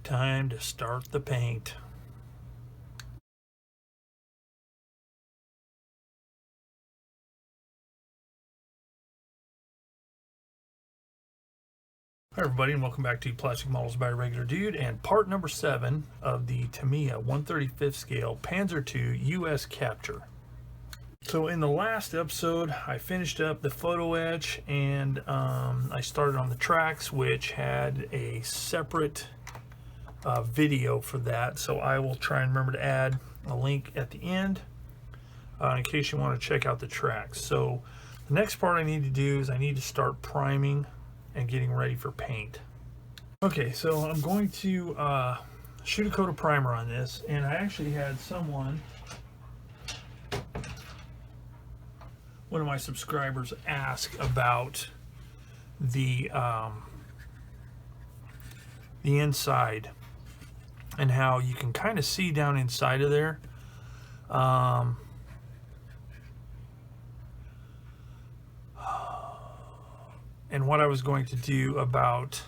Time to start the paint. Hi everybody, and welcome back to Plastic Models by a Regular Dude and part number 7 of the Tamiya 1/35 scale Panzer II US Capture. So in the last episode I finished up the photo etch and I started on the tracks, which had a separate video for that, so I will try and remember to add a link at the end in case you want to check out the tracks. So the next part I need to do is I need to start priming and getting ready for paint. Okay, so I'm going to shoot a coat of primer on this, and I actually had one of my subscribers ask about the inside and how you can kind of see down inside of there. And what I was going to do about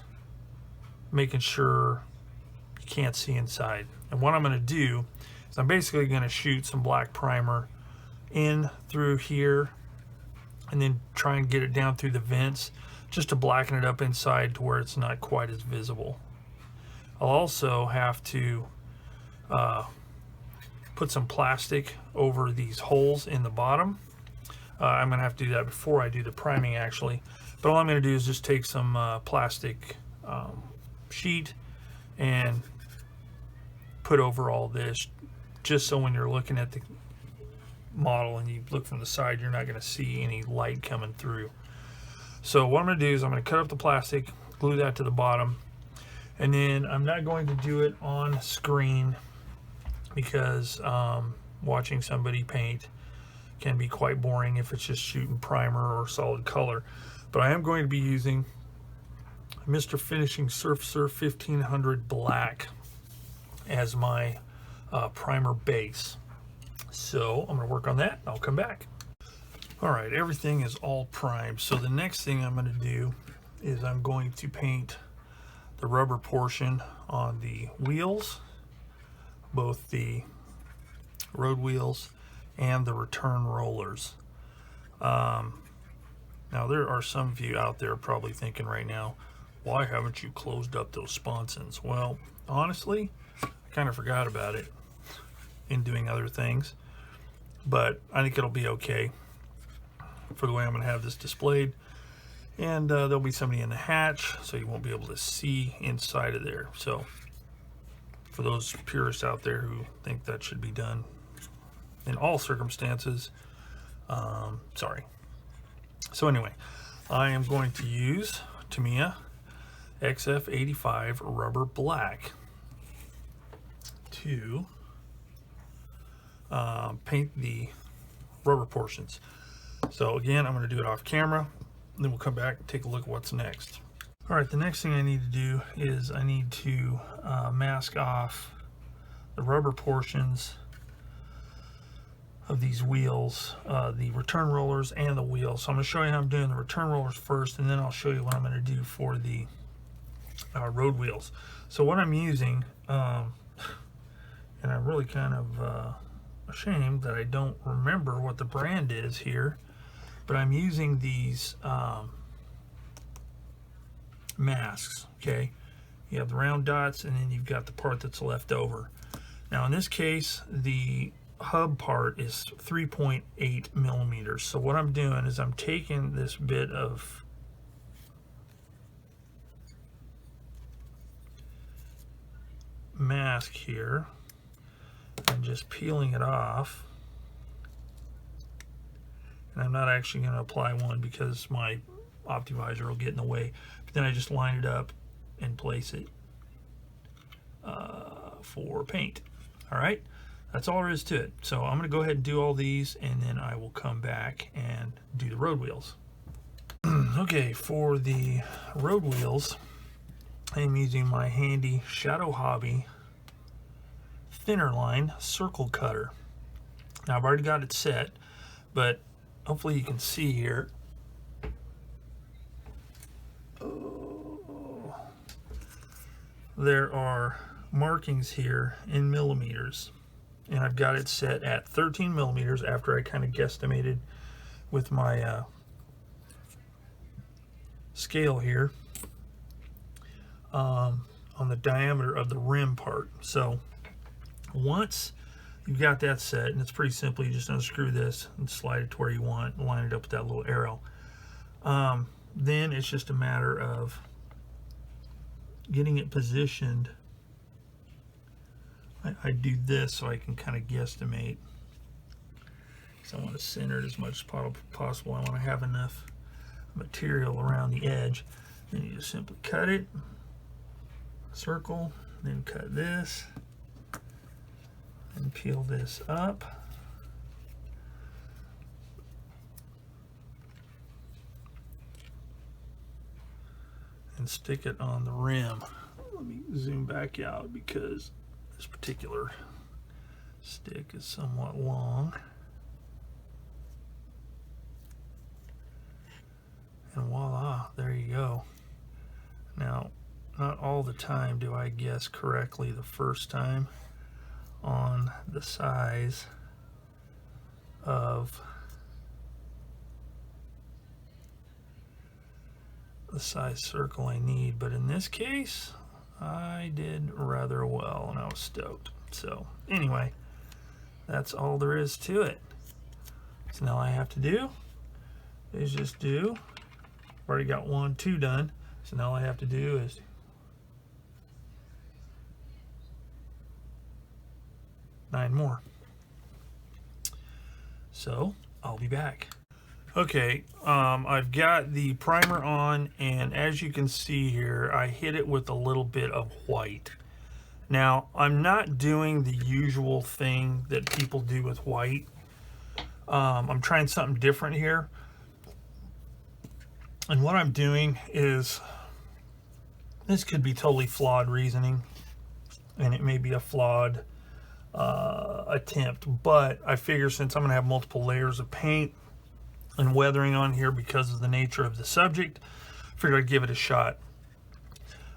making sure you can't see inside. And what I'm going to do is I'm basically going to shoot some black primer in through here and then try and get it down through the vents just to blacken it up inside to where it's not quite as visible. I'll also have to put some plastic over these holes in the bottom. I'm going to have to do that before I do the priming actually. But all I'm going to do is just take some plastic sheet and put over all this, just so when you're looking at the model and you look from the side, you're not going to see any light coming through. So what I'm going to do is I'm going to cut up the plastic, glue that to the bottom, and then I'm not going to do it on screen because watching somebody paint can be quite boring if it's just shooting primer or solid color. But I am going to be using Mr. Finishing Surfacer 1500 Black as my primer base. So I'm going to work on that. I'll come back. Alright, everything is all primed. So the next thing I'm going to do is I'm going to paint the rubber portion on the wheels, both the road wheels and the return rollers. Now there are some of you out there probably thinking right now, why haven't you closed up those sponsons? Well, honestly, I kind of forgot about it in doing other things, but I think it'll be okay for the way I'm going to have this displayed. And there'll be somebody in the hatch, so you won't be able to see inside of there. So for those purists out there who think that should be done in all circumstances, sorry. So anyway, I am going to use Tamiya XF85 Rubber Black to paint the rubber portions. So again, I'm going to do it off camera, and then we'll come back and take a look at what's next. Alright, the next thing I need to do is I need to mask off the rubber portions of these wheels, the return rollers and the wheels. So I'm going to show you how I'm doing the return rollers first, and then I'll show you what I'm going to do for the road wheels. So what I'm using, and I'm really kind of ashamed that I don't remember what the brand is here, but I'm using these masks, okay? You have the round dots, and then you've got the part that's left over. Now in this case, the hub part is 3.8 millimeters. So what I'm doing is I'm taking this bit of mask here and just peeling it off. And I'm not actually going to apply one because my optivisor will get in the way. But then I just line it up and place it for paint. All right. That's all there is to it. So I'm going to go ahead and do all these, and then I will come back and do the road wheels. Okay, for the road wheels, I am using my handy Shadow Hobby thinner line circle cutter. Now I've already got it set, but hopefully you can see here. There are markings here in millimeters, and I've got it set at 13 millimeters after I kind of guesstimated with my scale here on the diameter of the rim part. So once you've got that set, and it's pretty simple, you just unscrew this and slide it to where you want and line it up with that little arrow. Then it's just a matter of getting it positioned. I do this so I can kind of guesstimate, because I want to center it as much as possible. I want to have enough material around the edge. Then you just simply cut it, circle, then cut this, and peel this up. And stick it on the rim. Let me zoom back out because this particular stick is somewhat long. And voila, there you go. Now, not all the time do I guess correctly the first time on the size of the size circle I need, but in this case I did rather well and I was stoked. So anyway, that's all there is to it. So now all I have to do is just do, I've already got 1, 2 done, so now all I have to do is nine more. So I'll be back. Okay, I've got the primer on, and as you can see here, I hit it with a little bit of white. Now, I'm not doing the usual thing that people do with white. I'm trying something different here. And what I'm doing is, this could be totally flawed reasoning, and it may be a flawed attempt, but I figure since I'm going to have multiple layers of paint and weathering on here because of the nature of the subject, I figured I'd give it a shot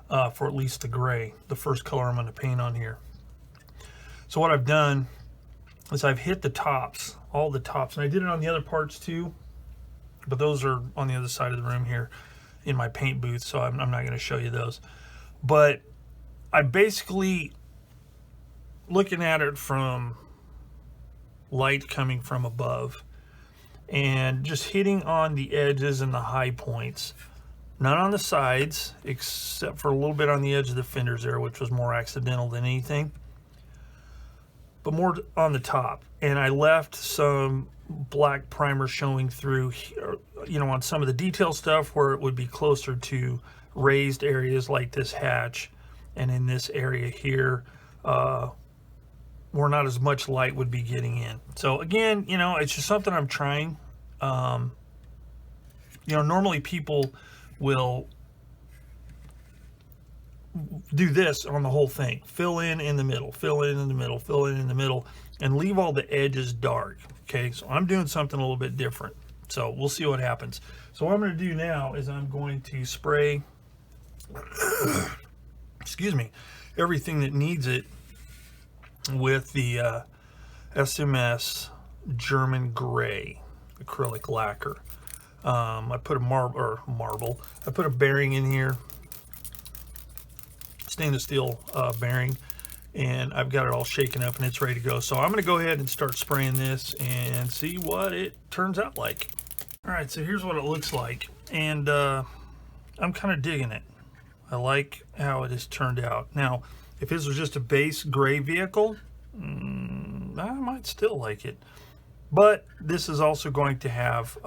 for at least the gray, the first color I'm going to paint on here. So what I've done is I've hit the tops, all the tops, and I did it on the other parts too, but those are on the other side of the room here in my paint booth, so I'm not going to show you those. But I basically, looking at it from light coming from above, and just hitting on the edges and the high points, not on the sides, except for a little bit on the edge of the fenders there, which was more accidental than anything, but more on the top. And I left some black primer showing through here, you know, on some of the detail stuff where it would be closer to raised areas like this hatch, and in this area here where not as much light would be getting in. So again, you know, it's just something I'm trying. You know, normally people will do this on the whole thing. Fill in the middle, fill in the middle, fill in the middle, and leave all the edges dark. Okay, so I'm doing something a little bit different. So we'll see what happens. So what I'm going to do now is I'm going to spray, excuse me, everything that needs it with the SMS German Gray acrylic lacquer. I put a marble. I put a bearing in here, stainless steel bearing, and I've got it all shaken up and it's ready to go. So I'm going to go ahead and start spraying this and see what it turns out like. All right, so here's what it looks like, and I'm kind of digging it. I like how it has turned out. Now, if this was just a base gray vehicle, I might still like it. But this is also going to have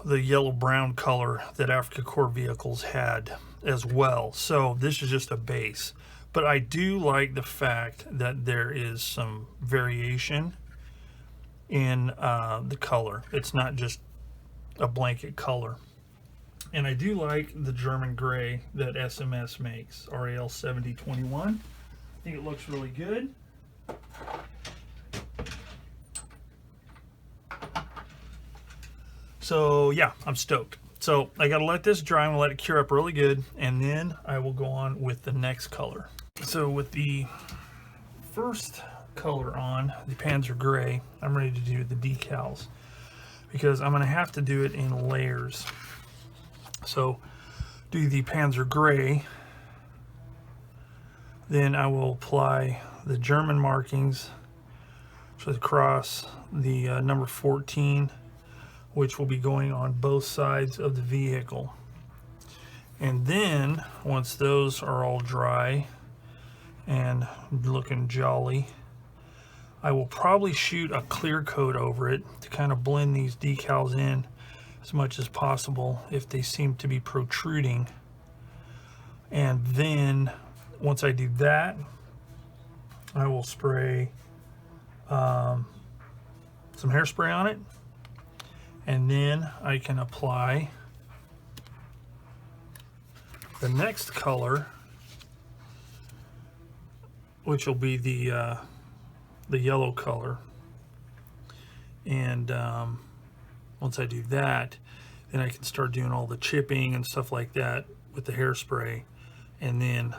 the yellow-brown color that Africa Corps vehicles had as well. So this is just a base. But I do like the fact that there is some variation in the color. It's not just a blanket color. And I do like the German gray that SMS makes, RAL 7021. I think it looks really good. So yeah, I'm stoked. So I got to let this dry. I'm going to let it cure up really good, and then I will go on with the next color. So with the first color on, the Panzer Gray, I'm ready to do the decals because I'm going to have to do it in layers. So do the Panzer Gray, then I will apply the German markings across the number 14, which will be going on both sides of the vehicle. And then once those are all dry and looking jolly, I will probably shoot a clear coat over it to kind of blend these decals in as much as possible if they seem to be protruding. And then once I do that, I will spray some hairspray on it, and then I can apply the next color, which will be the yellow color. And once I do that, then I can start doing all the chipping and stuff like that with the hairspray. And then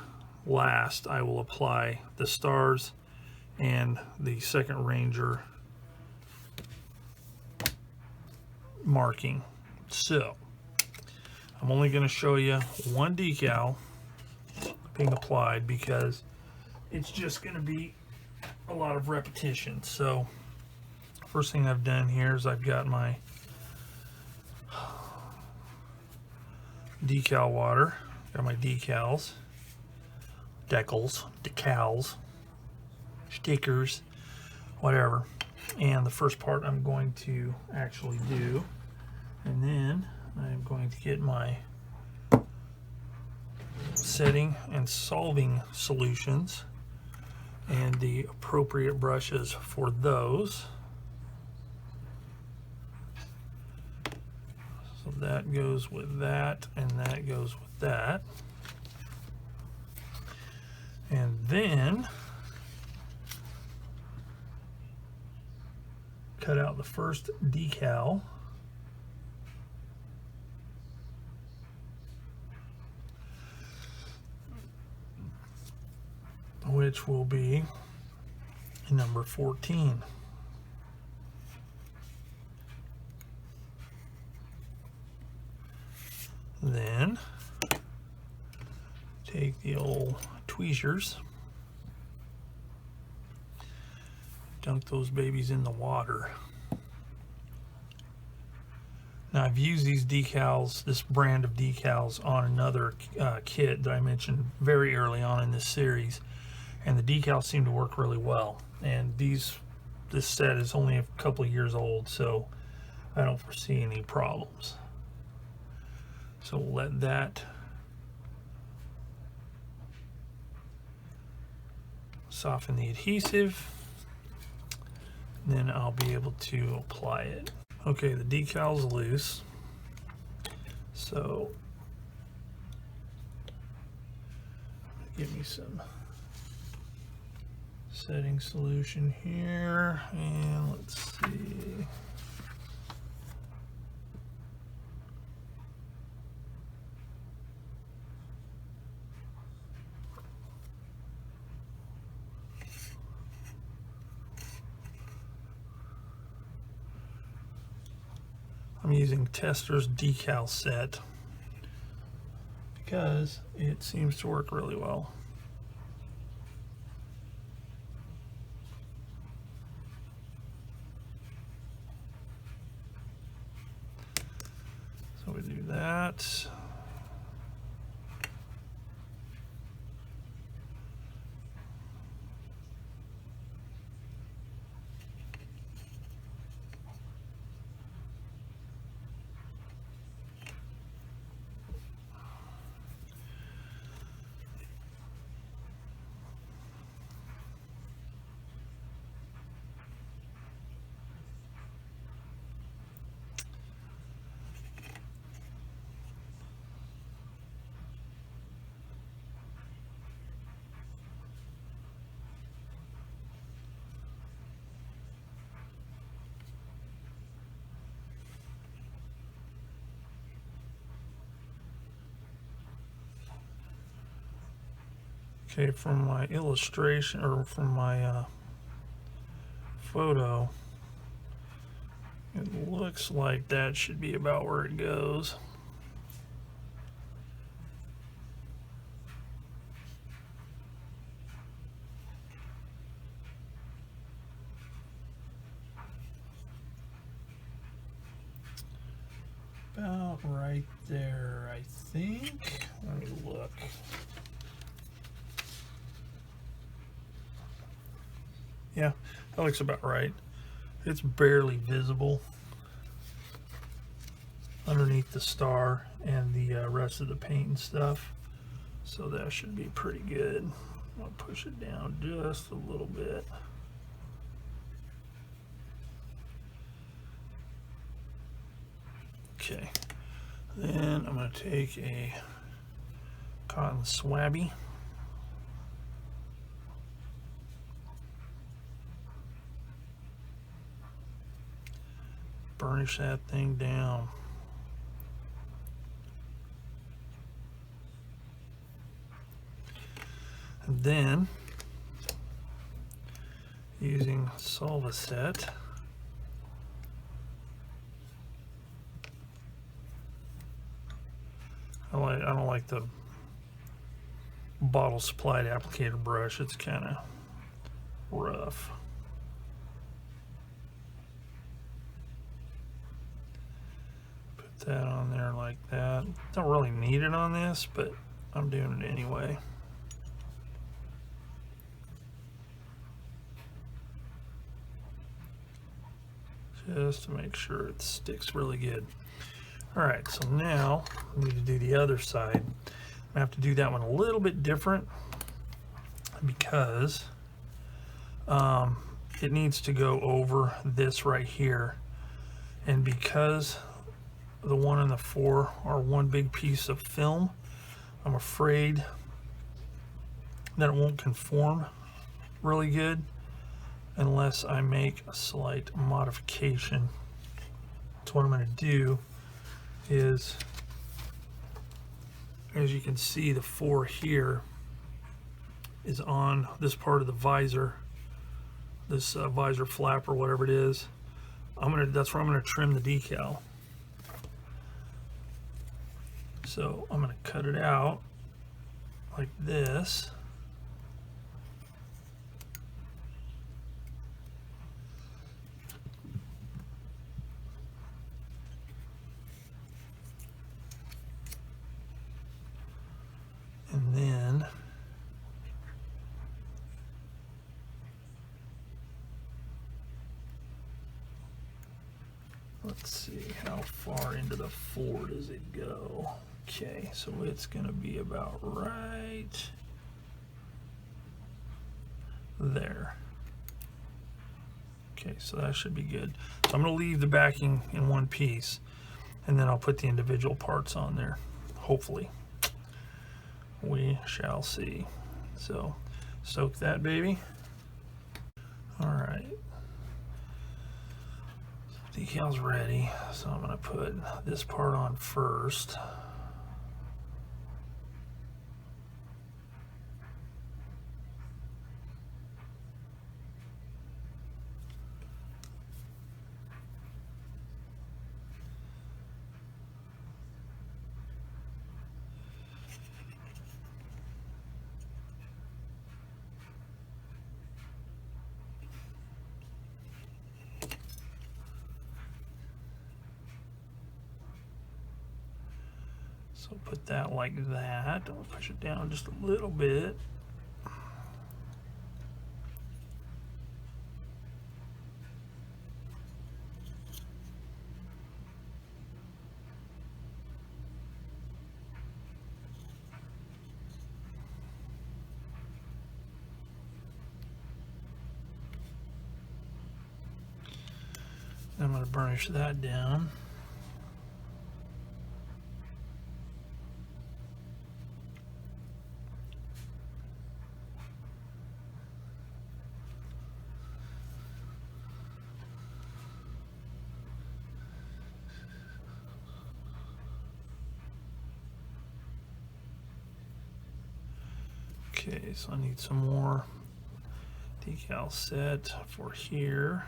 last, I will apply the stars and the second Ranger marking. So I'm only going to show you one decal being applied because it's just going to be a lot of repetition. So first thing I've done here is I've got my decal water, got my decals, decals, stickers, whatever. And the first part I'm going to actually do, and then I'm going to get my setting and solving solutions and the appropriate brushes for those. So that goes with that, and that goes with that. And then cut out the first decal, which will be number 14. Then take the old tweezers, dunk those babies in the water. Now I've used these decals, this brand of decals, on another kit that I mentioned very early on in this series, and the decals seem to work really well. And this set is only a couple of years old, so I don't foresee any problems. So we'll let that soften the adhesive, and then I'll be able to apply it. Okay, the decal's loose, so give me some setting solution here, and let's see. I'm using Tester's decal set because it seems to work really well. So we do that. Okay, from my illustration, or from my photo, it looks like that should be about where it goes. About right there, I think. Let me look. Yeah, that looks about right. It's barely visible underneath the star and the rest of the paint and stuff. So that should be pretty good. I'll push it down just a little bit. Okay, then I'm going to take a cotton swabby. Burnish that thing down. And then, using Solvaset, I don't like the bottle supplied applicator brush. It's kind of rough. Put that on there like that. Don't really need it on this, but I'm doing it anyway. Just to make sure it sticks really good. All right, so now we need to do the other side. I have to do that one a little bit different because it needs to go over this right here. And because the 1 and the 4 are one big piece of film, I'm afraid that it won't conform really good unless I make a slight modification. So what I'm going to do is, as you can see, the 4 here is on this part of the visor, this visor flap or whatever it is. That's where I'm gonna trim the decal. So I'm gonna cut it out like this. And then let's see, how far into the 4 does it go? Okay, so it's going to be about right there. Okay, so that should be good. So I'm going to leave the backing in one piece, and then I'll put the individual parts on there, hopefully. We shall see. So soak that baby. All right, decal's ready, so I'm going to put this part on first. So put that like that. I'll push it down just a little bit. I'm going to burnish that down. Okay, so I need some more decal set for here.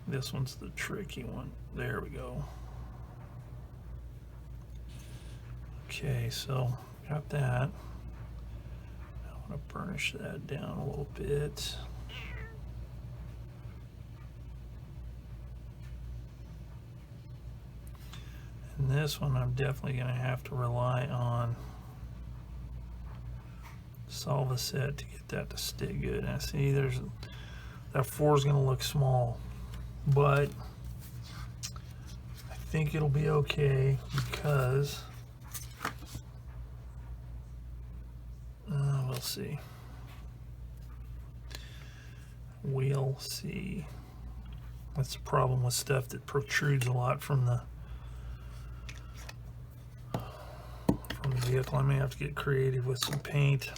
This one's the tricky one. There we go. Okay, so got that. I want to burnish that down a little bit. And this one I'm definitely going to have to rely on Solvaset to get that to stay good. And see, there's that 4 is going to look small, but I think it'll be okay because we'll see. We'll see. That's the problem with stuff that protrudes a lot from the vehicle. I may have to get creative with some paint.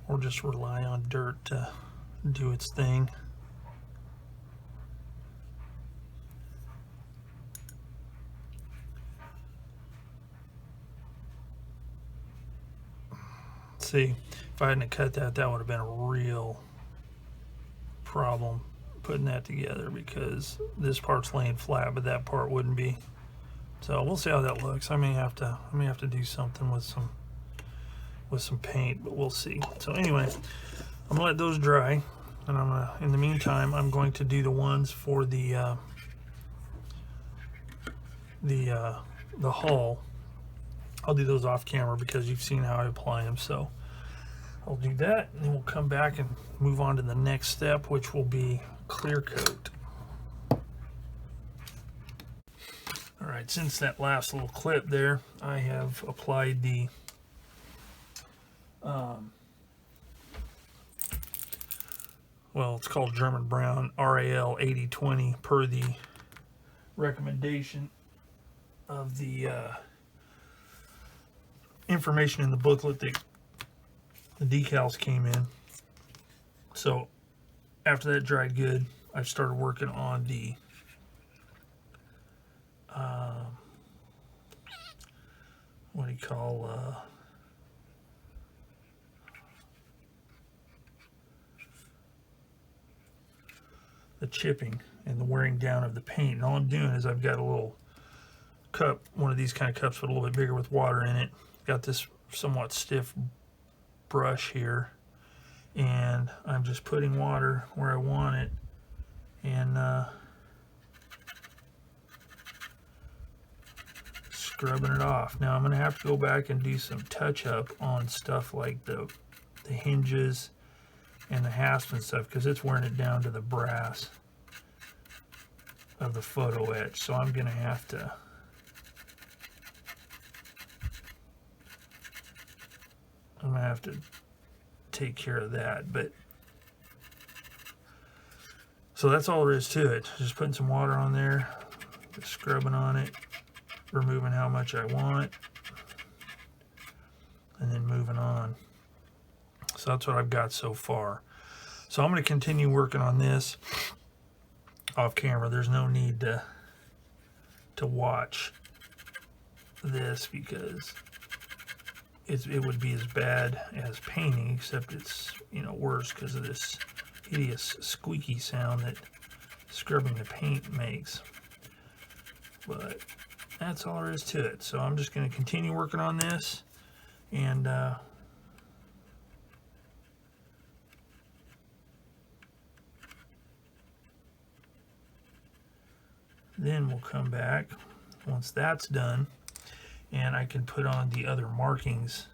Or just rely on dirt to do its thing. See, if I hadn't cut that, that would have been a real problem putting that together, because this part's laying flat, but that part wouldn't be. So we'll see how that looks. I may have to do something with some paint, but we'll see. So anyway, I'm gonna let those dry, and in the meantime, I'm going to do the ones for the hull. I'll do those off camera because you've seen how I apply them. So I'll do that, and then we'll come back and move on to the next step, which will be clear coat. All right, since that last little clip there, I have applied the well, it's called German Brown RAL 8020 per the recommendation of the information in the booklet that the decals came in. So after that dried good, I started working on the what do you call the chipping and the wearing down of the paint. And all I'm doing is I've got a little cup, one of these kind of cups but a little bit bigger with water in it. Got this somewhat stiff brush here, and I'm just putting water where I want it, and scrubbing it off. Now I'm going to have to go back and do some touch-up on stuff like the hinges and the hasp and stuff, because it's wearing it down to the brass of the photo etch. So I'm going to have to take care of that. But so that's all there is to it. Just putting some water on there, just scrubbing on it, removing how much I want, and then moving on. So that's what I've got so far. So I'm going to continue working on this. off camera. There's no need to watch this because it would be as bad as painting, except it's, you know, worse because of this hideous squeaky sound that scrubbing the paint makes. But that's all there is to it. So I'm just going to continue working on this, and then we'll come back once that's done, and I can put on the other markings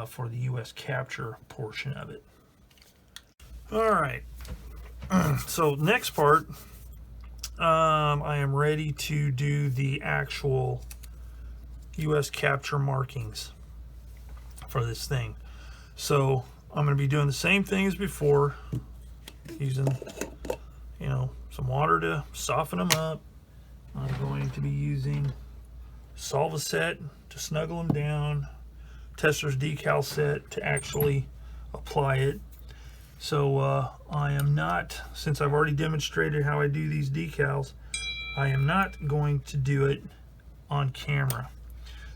for the US capture portion of it. All right, so next part, I am ready to do the actual US capture markings for this thing. So I'm going to be doing the same thing as before, using, you know, some water to soften them up. I'm going to be using Solvaset to snuggle them down, Testor's decal set to actually apply it. So I am not, since I've already demonstrated how I do these decals, I am not going to do it on camera.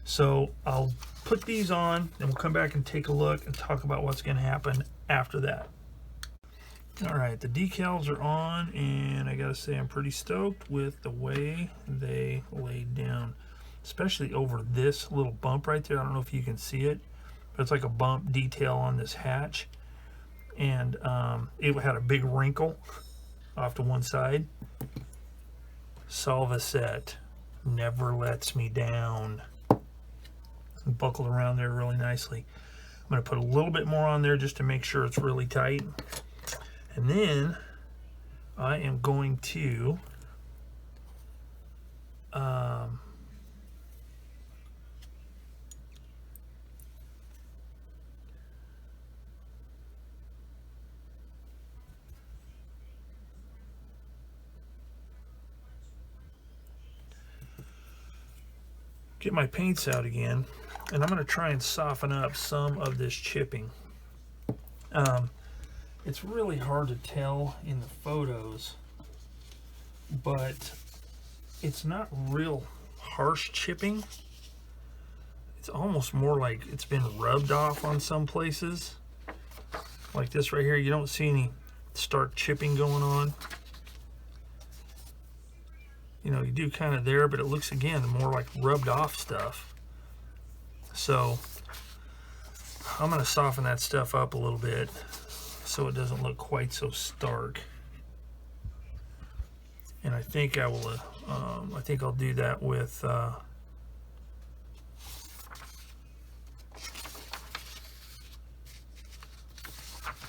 So I'll put these on and we'll come back and take a look and talk about what's going to happen after that. All right, the decals are on, and I gotta say I'm pretty stoked with the way they laid down, especially over this little bump right there. I don't know if you can see it, but it's like a bump detail on this hatch, and it had a big wrinkle off to one side. Solvaset never lets me down. Buckled around there really nicely. I'm going to put a little bit more on there just to make sure it's really tight. And then I am going to get my paints out again, and I'm going to try and soften up some of this chipping. It's really hard to tell in the photos, but it's not real harsh chipping. It's almost more like it's been rubbed off on some places. Like this right here, you don't see any stark chipping going on. You know, you do kind of there, but it looks, again, more like rubbed off stuff. So I'm going to soften that stuff up a little bit so it doesn't look quite so stark. And I think I will. I think I'll do that with. I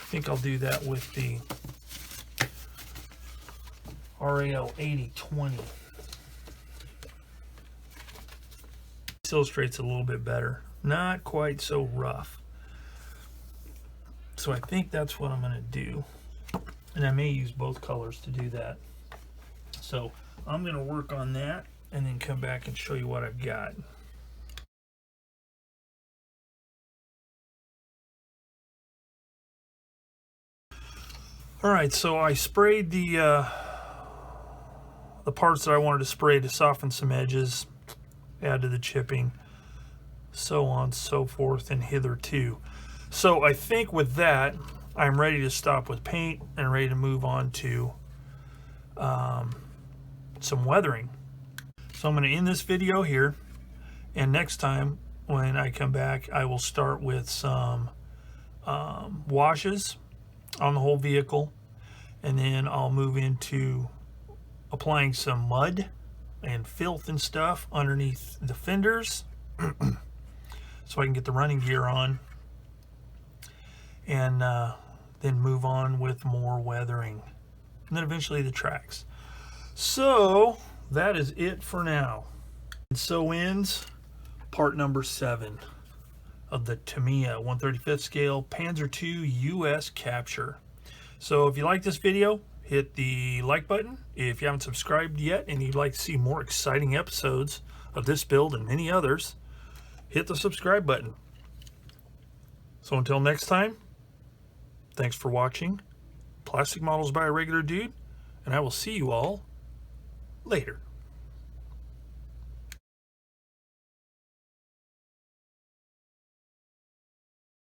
think I'll do that with the RAL 8020. This illustrates a little bit better. Not quite so rough. So I think that's what I'm going to do, and I may use both colors to do that. So I'm going to work on that and then come back and show you what I've got. All right, so I sprayed the parts that I wanted to spray to soften some edges, add to the chipping, so on, so forth, and hitherto. So I think with that, I'm ready to stop with paint and ready to move on to some weathering. So I'm going to end this video here, and next time when I come back, I will start with some washes on the whole vehicle, and then I'll move into applying some mud and filth and stuff underneath the fenders so I can get the running gear on, and then move on with more weathering, and then eventually the tracks. So that is it for now. And so ends part number 7 of the Tamiya 1/35th scale Panzer II US capture. So if you like this video, hit the like button. If you haven't subscribed yet and you'd like to see more exciting episodes of this build and many others, hit the subscribe button. So until next time, thanks for watching Plastic Models by a Regular Dude, and I will see you all later.